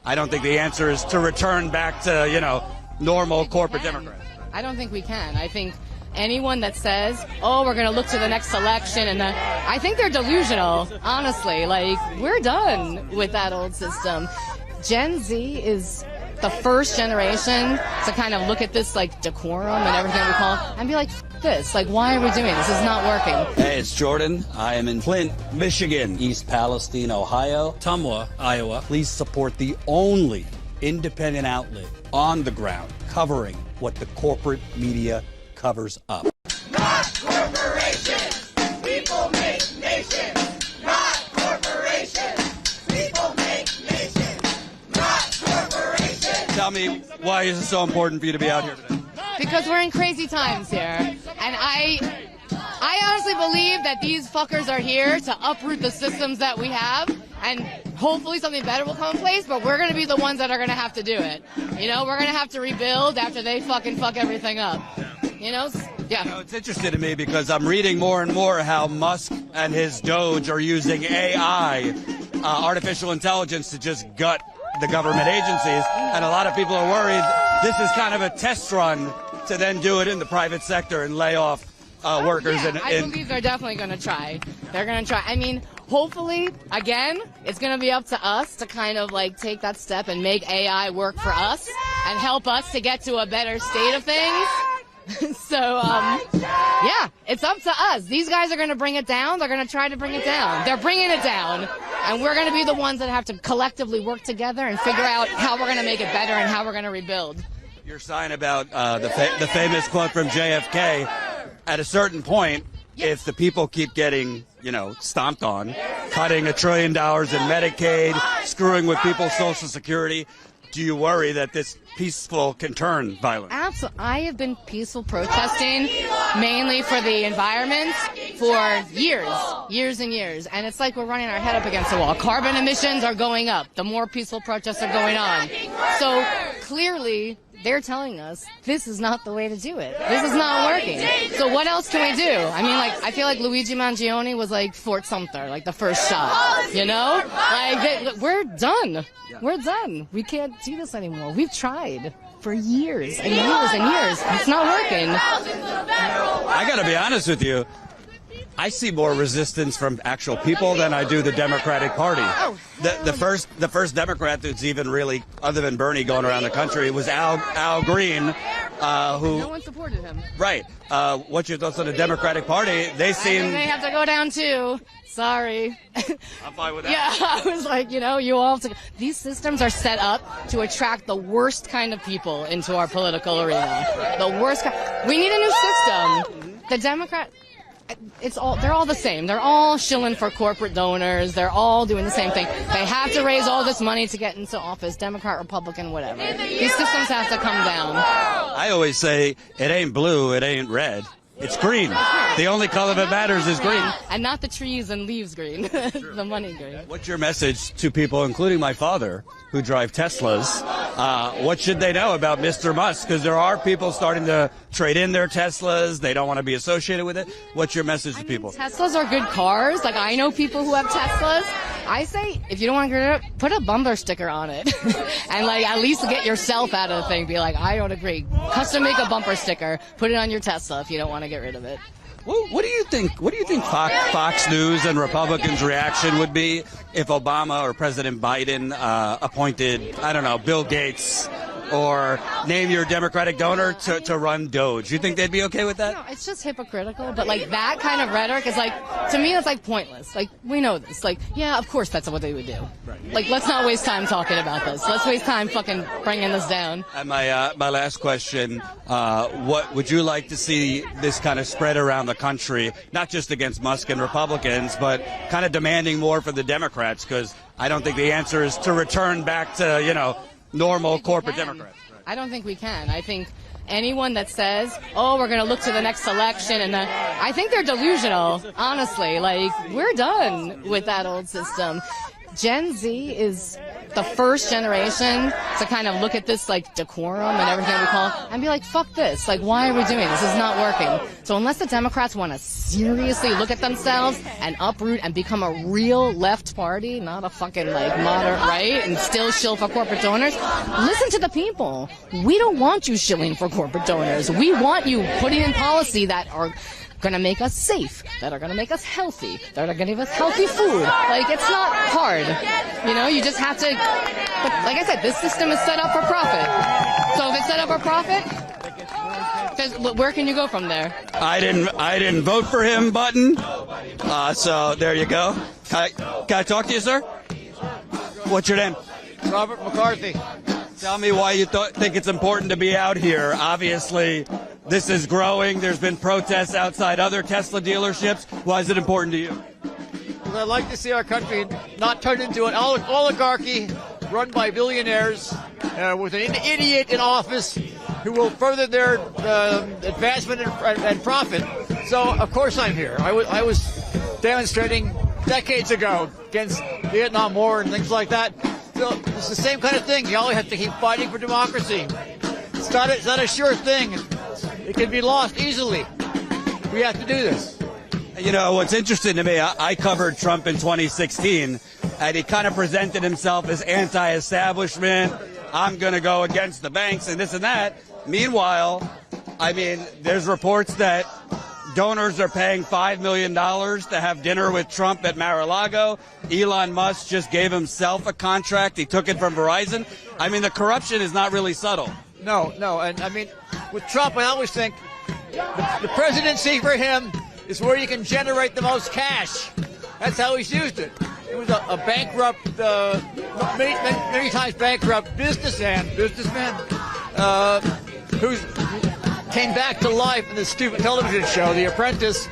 I don't think the answer is to return back to, normal corporate Democrats. I don't think we can. I think anyone that says, oh, we're going to look to the next election, and I think they're delusional, honestly. Like, we're done with that old system. Gen Z is the first generation to kind of look at this, like, decorum and everything we call it, and be like, this. Like, why are we doing this? This is not working. Hey, it's Jordan. I am in Flint, Michigan, East Palestine, Ohio, Tumwa, Iowa. Please support the only independent outlet on the ground covering what the corporate media covers up. Not corporations, people make nations. Not corporations, people make nations. Not corporations. Tell me, why is it so important for you to be out here today? Because we're in crazy times here. And I honestly believe that these fuckers are here to uproot the systems that we have, and hopefully something better will come in place, but we're going to be the ones that are going to have to do it. We're going to have to rebuild after they fucking fuck everything up. Yeah. It's interesting to me because I'm reading more and more how Musk and his Doge are using AI, artificial intelligence, to just gut the government agencies, and a lot of people are worried this is kind of a test run to then do it in the private sector and lay off workers. Yeah, I believe they're definitely going to try. They're going to try. I mean, hopefully, again, it's going to be up to us to kind of like take that step and make AI work for us and help us to get to a better state of things. So, yeah, it's up to us. These guys are going to bring it down. They're going to try to bring it down. They're bringing it down. And we're going to be the ones that have to collectively work together and figure out how we're going to make it better and how we're going to rebuild. Your sign about the famous quote from JFK, at a certain point, if the people keep getting, stomped on, cutting $1 trillion in Medicaid, screwing with people's Social Security, do you worry that this peaceful can turn violent? Absolutely. I have been peaceful protesting mainly for the environment for years and years. And it's like we're running our head up against the wall. Carbon emissions are going up. The more peaceful protests are going on. So clearly, they're telling us this is not the way to do it. This is not working. So what else can we do? I mean, I feel like Luigi Mangione was like Fort Sumter, like the first shot, we're done. We're done. We can't do this anymore. We've tried for years and years and years. It's not working. I got to be honest with you. I see more resistance from actual people than I do the Democratic Party. The first Democrat that's even really, other than Bernie going around the country, was Al Green, who... No one supported him. Right. What's your thoughts on the Democratic Party? They seem... I think they have to go down too. Sorry. I'm fine with that. Yeah, I was like, you all have to... These systems are set up to attract the worst kind of people into our political arena. The worst kind... We need a new system. The Democrat... They're all the same. They're all shilling for corporate donors. They're all doing the same thing. They have to raise all this money to get into office, Democrat, Republican, whatever. These systems have to come down. I always say, it ain't blue, it ain't red. It's green. The only color that matters is green. And not the trees and leaves green. The money green. What's your message to people, including my father, who drive Teslas? What should they know about Mr. Musk? Because there are people starting to trade in their Teslas. They don't want to be associated with it. What's your message to people? Teslas are good cars. Like, I know people who have Teslas. I say, if you don't want to get it, put a bumper sticker on it. And, at least get yourself out of the thing. Be like, I don't agree. Custom make a bumper sticker. Put it on your Tesla if you don't want to get rid of it. Well, what do you think Fox News and Republicans' reaction would be if Obama or President Biden appointed, Bill Gates or name your Democratic donor to run Doge? You think they'd be okay with that? No, it's just hypocritical. But that kind of rhetoric is to me, it's pointless. We know this. Yeah, of course that's what they would do. Right. Let's not waste time talking about this. Let's waste time fucking bringing this down. And my last question, what would you like to see this kind of spread around the country, not just against Musk and Republicans, but kind of demanding more for the Democrats? Because I don't think the answer is to return back to, normal corporate Democrats. Right. I don't think we can. I think anyone that says, oh, we're going to look to the next election, and I think they're delusional, honestly. We're done with that old system. Gen Z is the first generation to kind of look at this like decorum and everything we call it and be like, fuck this. Like, why are we doing this? This is not working. So unless the Democrats want to seriously look at themselves and uproot and become a real left party, not a fucking like moderate right and still shill for corporate donors, listen to the people. We don't want you shilling for corporate donors. We want you putting in policy that are going to make us safe, that are going to make us healthy, that are going to give us healthy food. Like, it's not hard. You know, you just have to, but like I said, this system is set up for profit. So if it's set up for profit, where can you go from there? I didn't vote for him button. So there you go. Can I talk to you, sir? What's your name? Robert McCarthy. Tell me why you think it's important to be out here. Obviously, this is growing. There's been protests outside other Tesla dealerships. Why is it important to you? Because I'd like to see our country not turned into an oligarchy run by billionaires with an idiot in office who will further their advancement and profit. So, of course, I'm here. I was demonstrating decades ago against the Vietnam War and things like that. So it's the same kind of thing. You always have to keep fighting for democracy. It's not a sure thing. It can be lost easily. We have to do this. You know, what's interesting to me, I covered Trump in 2016, and he kind of presented himself as anti-establishment. I'm going to go against the banks and this and that. Meanwhile, I mean, there's reports that donors are paying $5 million to have dinner with Trump at Mar-a-Lago. Elon Musk just gave himself a contract. He took it from Verizon. I mean, the corruption is not really subtle. No. And I mean, with Trump, I always think the presidency for him is where you can generate the most cash. That's how he's used it. He was a bankrupt, many times bankrupt businessman who came back to life in this stupid television show, The Apprentice,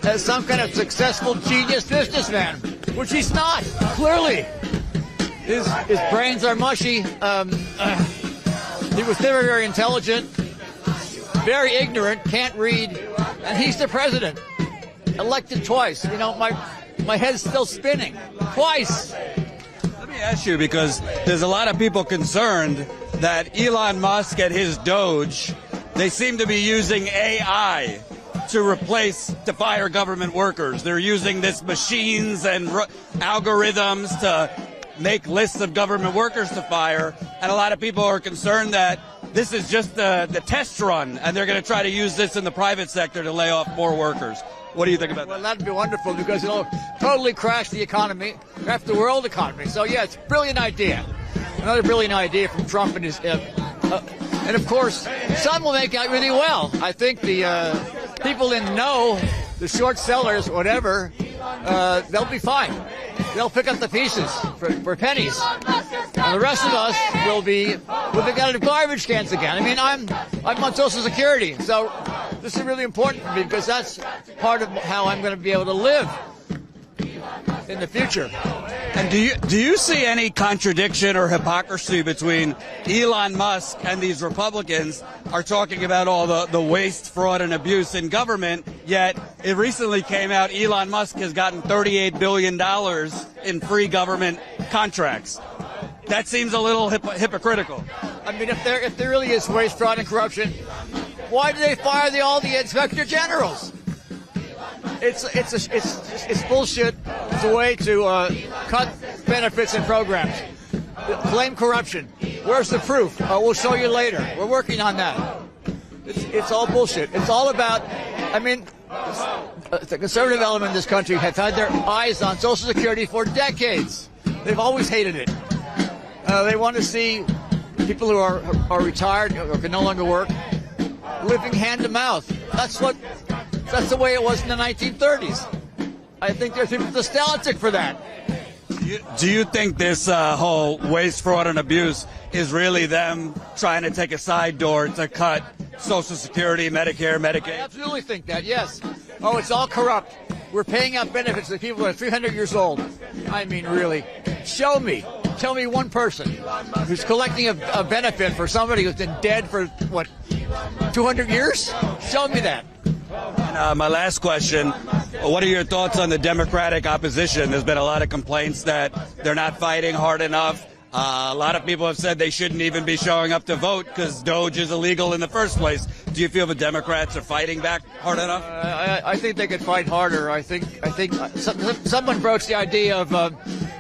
as some kind of successful genius businessman, which he's not, clearly. His brains are mushy. He was never very intelligent, very ignorant, can't read, and he's the president. Elected twice. You know, my head's still spinning. Twice. Let me ask you, because there's a lot of people concerned that Elon Musk and his Doge, they seem to be using AI to fire government workers. They're using this machines and algorithms to make lists of government workers to fire. And a lot of people are concerned that this is just the test run, and they're going to try to use this in the private sector to lay off more workers. What do you think about that? Well, that'd be wonderful, because it'll totally crash the economy, crash the world economy. So, yeah, it's a brilliant idea. Another brilliant idea from Trump and his... and, of course, some will make out really well. I think the people in know, the short sellers, whatever, they'll be fine. They'll pick up the pieces for pennies. And the rest of us will be looking out of garbage cans again. I mean, I'm on Social Security, so this is really important for me, because that's part of how I'm going to be able to live in the future. And do you see any contradiction or hypocrisy between Elon Musk and these Republicans are talking about all the waste, fraud, and abuse in government, yet it recently came out Elon Musk has gotten $38 billion in free government contracts? That seems a little hypocritical. I mean, if there really is waste, fraud, and corruption, why do they fire all the inspector generals? It's bullshit. It's a way to cut benefits and programs. Claim corruption. Where's the proof? We'll show you later. We're working on that. It's all bullshit. It's all about, I mean, the conservative element in this country have had their eyes on Social Security for decades. They've always hated it. They want to see people who are retired or can no longer work living hand to mouth. That's the way it was in the 1930s. I think there's people nostalgic for that. Do you think this whole waste, fraud, and abuse is really them trying to take a side door to cut Social Security, Medicare, Medicaid? I absolutely think that, yes. Oh, it's all corrupt. We're paying out benefits to people who are 300 years old. I mean, really. Show me one person who's collecting a benefit for somebody who's been dead for, 200 years? Show me that. And my last question, What are your thoughts on the Democratic opposition? There's been a lot of complaints that they're not fighting hard enough. A lot of people have said they shouldn't even be showing up to vote because Doge is illegal in the first place. Do you feel the Democrats are fighting back hard enough? I think they could fight harder. I think someone broached the idea of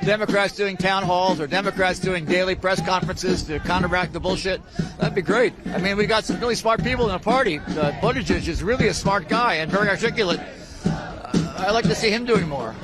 Democrats doing town halls or Democrats doing daily press conferences to counteract the bullshit. That'd be great. I mean, we got some really smart people in the party. Buttigieg is really a smart guy and very articulate. I'd like to see him doing more.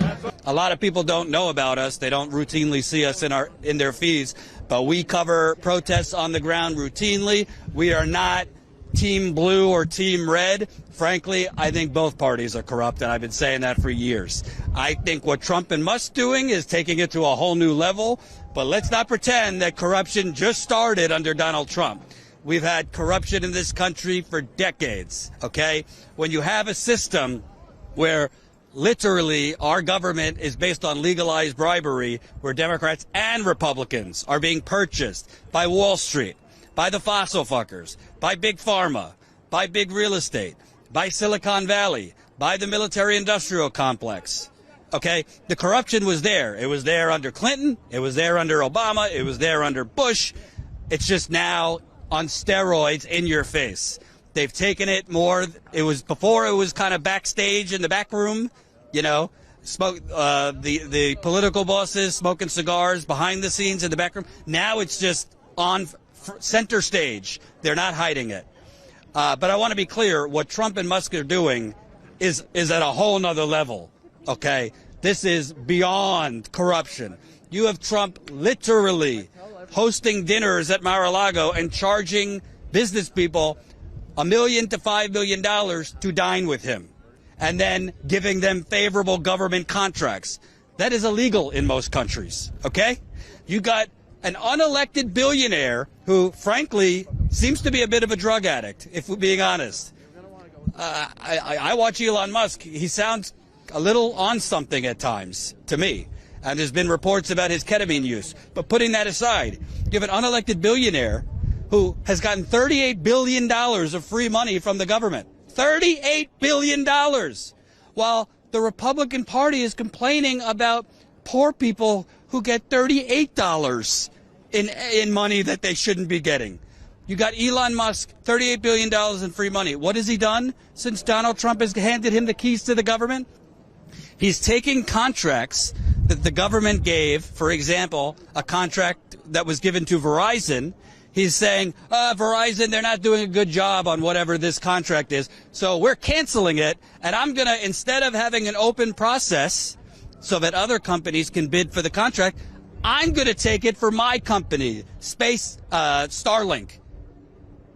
A lot of people don't know about us. They don't routinely see us in their feeds, but we cover protests on the ground routinely. We are not Team Blue or Team Red. Frankly, I think both parties are corrupt, and I've been saying that for years. I think what Trump and Musk doing is taking it to a whole new level, but let's not pretend that corruption just started under Donald Trump. We've had corruption in this country for decades, okay? When you have a system where literally our government is based on legalized bribery, where Democrats and Republicans are being purchased by Wall Street, by the fossil fuckers, by Big Pharma, by big real estate, by Silicon Valley, by the military-industrial complex. Okay? The corruption was there. It was there under Clinton. It was there under Obama. It was there under Bush. It's just now on steroids in your face. They've taken it more. It was before it was kind of backstage in the back room, you know, the political bosses smoking cigars behind the scenes in the back room. Now it's just on center stage. They're not hiding it. But I want to be clear. What Trump and Musk are doing is at a whole nother level. OK, this is beyond corruption. You have Trump literally hosting dinners at Mar-a-Lago and charging business people $1 million to $5 million to dine with him, and then giving them favorable government contracts. That is illegal in most countries, okay? You got an unelected billionaire who, frankly, seems to be a bit of a drug addict, if we're being honest. I watch Elon Musk. He sounds a little on something at times to me, and there's been reports about his ketamine use. But putting that aside, you have an unelected billionaire who has gotten $38 billion of free money from the government. $38 billion! While the Republican Party is complaining about poor people who get $38 in money that they shouldn't be getting. You got Elon Musk, $38 billion in free money. What has he done since Donald Trump has handed him the keys to the government? He's taking contracts that the government gave, for example, a contract that was given to Verizon. He's saying, Verizon, they're not doing a good job on whatever this contract is, so we're canceling it, and I'm going to, instead of having an open process so that other companies can bid for the contract, I'm going to take it for my company, Starlink.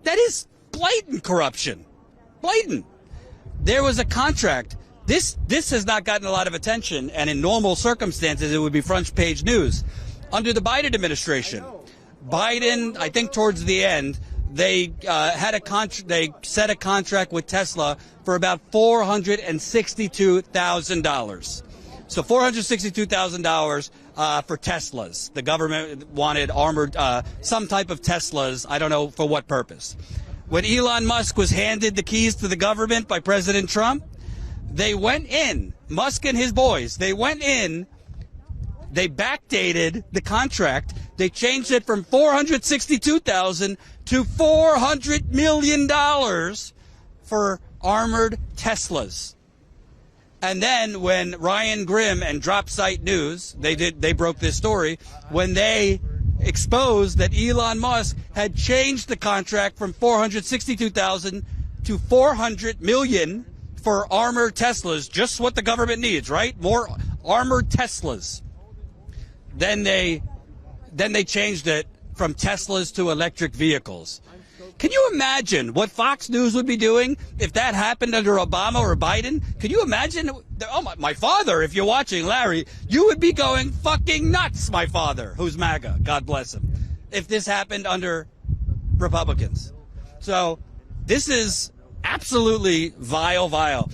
That is blatant corruption. Blatant. There was a contract. This has not gotten a lot of attention, and in normal circumstances, it would be front page news. Under the Biden administration, Biden, I think towards the end, they they set a contract with Tesla for about $462,000. So $462,000 for Teslas. The government wanted armored, some type of Teslas. I don't know for what purpose. When Elon Musk was handed the keys to the government by President Trump, they went in, Musk and his boys, they went in, they backdated the contract. They changed it from $462,000 to $400 million for armored Teslas. And then when Ryan Grimm and Drop Site News, they broke this story, when they exposed that Elon Musk had changed the contract from $462,000 to $400 million for armored Teslas, just what the government needs, right? More armored Teslas. Then they changed it from Teslas to electric vehicles. Can you imagine what Fox News would be doing if that happened under Obama or Biden? Can you imagine? Oh, my father, if you're watching, Larry, you would be going fucking nuts, my father, who's MAGA, God bless him, if this happened under Republicans. So this is absolutely vile.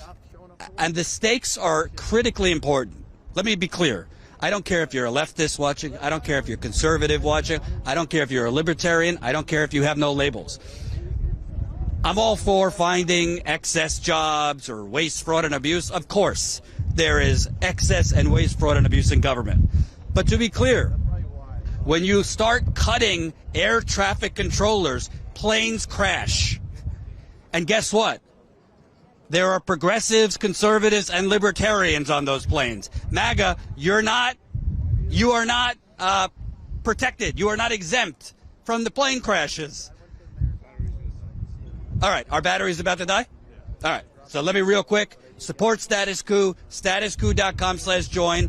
And the stakes are critically important. Let me be clear. I don't care if you're a leftist watching. I don't care if you're conservative watching. I don't care if you're a libertarian. I don't care if you have no labels. I'm all for finding excess jobs or waste, fraud, and abuse. Of course, there is excess and waste, fraud, and abuse in government. But to be clear, when you start cutting air traffic controllers, planes crash. And guess what? There are progressives, conservatives, and libertarians on those planes. MAGA, you are not protected. You are not exempt from the plane crashes. All right, our battery's about to die? All right, so let me real quick. Support Status Coup, statuscoup.com/join.